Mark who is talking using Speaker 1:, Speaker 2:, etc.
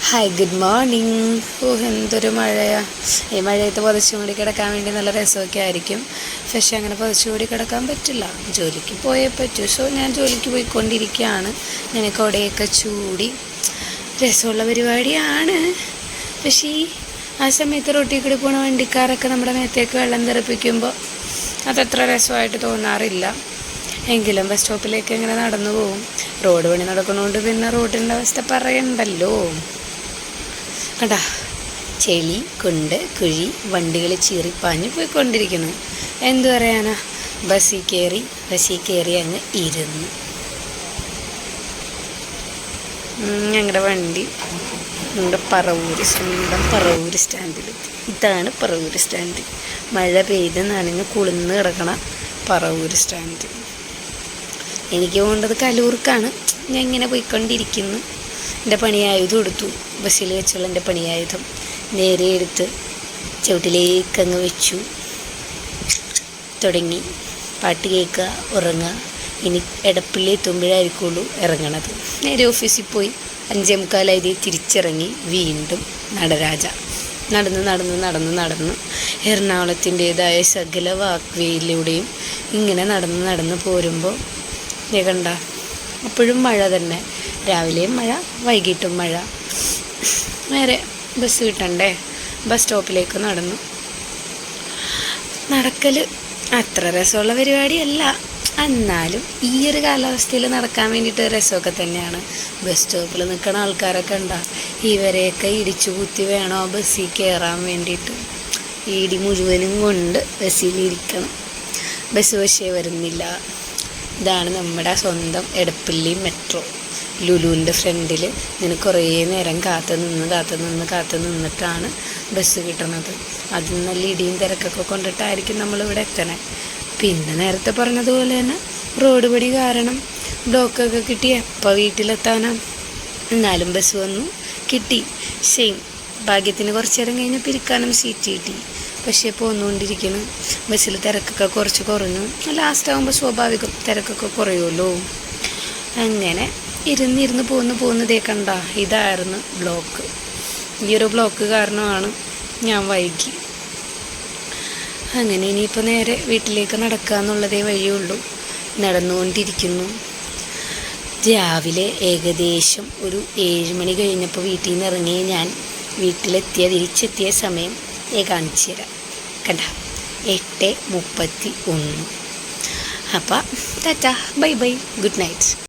Speaker 1: Hi, good morning. എന്തൊരു മഴയാണ്. ഈ മഴയത്ത് പുതച്ചുകൂടി കിടക്കാൻ വേണ്ടി നല്ല രസമൊക്കെ ആയിരിക്കും. പക്ഷെ അങ്ങനെ പുതച്ചുകൂടി കിടക്കാൻ പറ്റില്ല. ജോലിക്ക് പോയേ പറ്റൂ. സോ ഞാൻ ജോലിക്ക് പോയിക്കൊണ്ടിരിക്കുകയാണ്. ഞാൻ കുടയൊക്കെ ചൂടി രസമുള്ള പരിപാടിയാണ്. പക്ഷേ ആ സമയത്ത് റോട്ടിൽ കൂടി പോണ വണ്ടിക്കാരൊക്കെ നമ്മുടെ മേത്തേക്ക് വെള്ളം തെറിപ്പിക്കുമ്പോൾ അതത്ര രസമായിട്ട് തോന്നാറില്ല. എങ്കിലും ബസ് സ്റ്റോപ്പിലേക്ക് ഇങ്ങനെ നടന്നു പോവും. റോഡ് പണി നടക്കുന്നതുകൊണ്ട് പിന്നെ റോഡിൻ്റെ അവസ്ഥ പറയണ്ടല്ലോ. കണ്ടാ, ചെളി കൊണ്ട് കുഴി വണ്ടികൾ ചീറിപ്പാഞ്ഞ് പോയിക്കൊണ്ടിരിക്കുന്നു. എന്തു പറയാനാ, ബസ്സിൽ കയറി അങ്ങ് ഇരുന്നു. ഞങ്ങളുടെ വണ്ടി നമ്മുടെ സ്വന്തം പറവൂര് സ്റ്റാൻഡിലെത്തി. ഇതാണ് പറവൂര് സ്റ്റാൻഡ്. മഴ പെയ്ത് നനഞ്ഞ് കുളിന്ന് കിടക്കണ പറവൂര് സ്റ്റാൻഡ്. എനിക്ക് പോകേണ്ടത് കലൂർക്കാണ്. ഞാൻ ഇങ്ങനെ പോയിക്കൊണ്ടിരിക്കുന്നു. എൻ്റെ പണിയായുധം എടുത്തു. ബസ്സിൽ വെച്ചുള്ള എൻ്റെ പണിയായുധം നേരെ എടുത്ത് ചവിട്ടിലേക്കങ്ങ് വെച്ചു. തുടങ്ങി പാട്ട് കേൾക്കുക, ഉറങ്ങുക. ഇനി എടപ്പള്ളി എത്തുമ്പോഴായിരിക്കുള്ളൂ ഇറങ്ങണത്. നേരെ ഓഫീസിൽ പോയി 5:45 തിരിച്ചിറങ്ങി വീണ്ടും നടരാജ നടന്ന് എറണാകുളത്തിൻ്റേതായ സകല വാക്വേയിലൂടെയും ഇങ്ങനെ നടന്ന് പോരുമ്പോൾ കണ്ട, അപ്പോഴും മഴ തന്നെ. രാവിലെയും മഴ, വൈകിട്ടും മഴ. നേരെ ബസ് കിട്ടണ്ടേ. ബസ് സ്റ്റോപ്പിലേക്ക് നടക്കൽ അത്ര രസമുള്ള പരിപാടിയല്ല. എന്നാലും ഈ ഒരു കാലാവസ്ഥയിൽ നടക്കാൻ വേണ്ടിയിട്ട് രസമൊക്കെ തന്നെയാണ്. ബസ് സ്റ്റോപ്പിൽ നിൽക്കുന്ന ആൾക്കാരൊക്കെ ഉണ്ടാ, ഇവരെയൊക്കെ ഇടിച്ചു കുത്തി വേണോ ബസ്സിൽ കയറാൻ വേണ്ടിയിട്ട്. ഇടി മുഴുവനും കൊണ്ട് ബസ്സിലിരിക്കണം. ബസ് പക്ഷേ വരുന്നില്ല. ഇതാണ് നമ്മുടെ സ്വന്തം എടപ്പള്ളി മെട്രോ. ലുലുവിൻ്റെ ഫ്രണ്ടിൽ ഇങ്ങനെ കുറേ നേരം കാത്തു നിന്നിട്ടാണ് ബസ് കിട്ടുന്നത്. അതിൽ നല്ല ഇടിയും തിരക്കൊക്കെ കൊണ്ടിട്ടായിരിക്കും നമ്മളിവിടെ എത്തണേ. പിന്നെ നേരത്തെ പറഞ്ഞതുപോലെ തന്നെ റോഡ് പണി കാരണം ബ്ലോക്കൊക്കെ കിട്ടി. എപ്പോൾ വീട്ടിലെത്താനാ? എന്നാലും ബസ് വന്നു, കിട്ടി. സെയിം ഭാഗ്യത്തിന് കുറച്ച് നേരം കഴിഞ്ഞപ്പോൾ ഇരിക്കാനും സീറ്റ് കിട്ടി. പക്ഷേ പോന്നുകൊണ്ടിരിക്കുന്നു. ബസ്സിൽ തിരക്കൊക്കെ കുറച്ച് കുറഞ്ഞു. ലാസ്റ്റ് ആകുമ്പോൾ സ്വാഭാവികം തിരക്കൊക്കെ കുറയുമല്ലോ. അങ്ങനെ ഇരുന്ന് പോകുന്നതേ കണ്ട. ഇതായിരുന്നു ബ്ലോക്ക്. ഈ ഒരു ബ്ലോക്ക് കാരണമാണ് ഞാൻ വൈകി. അങ്ങനെ ഇനിയിപ്പോൾ നേരെ വീട്ടിലേക്ക് നടക്കുക എന്നുള്ളതേ വഴിയുള്ളൂ. നടന്നുകൊണ്ടിരിക്കുന്നു. രാവിലെ ഏകദേശം ഒരു 7 മണി കഴിഞ്ഞപ്പോൾ വീട്ടിൽ നിന്ന് ഇറങ്ങിയ ഞാൻ തിരിച്ചെത്തിയ സമയം കാണിച്ചു തരാം. കണ്ട, 8:31. അപ്പം Tata, bye bye, good night.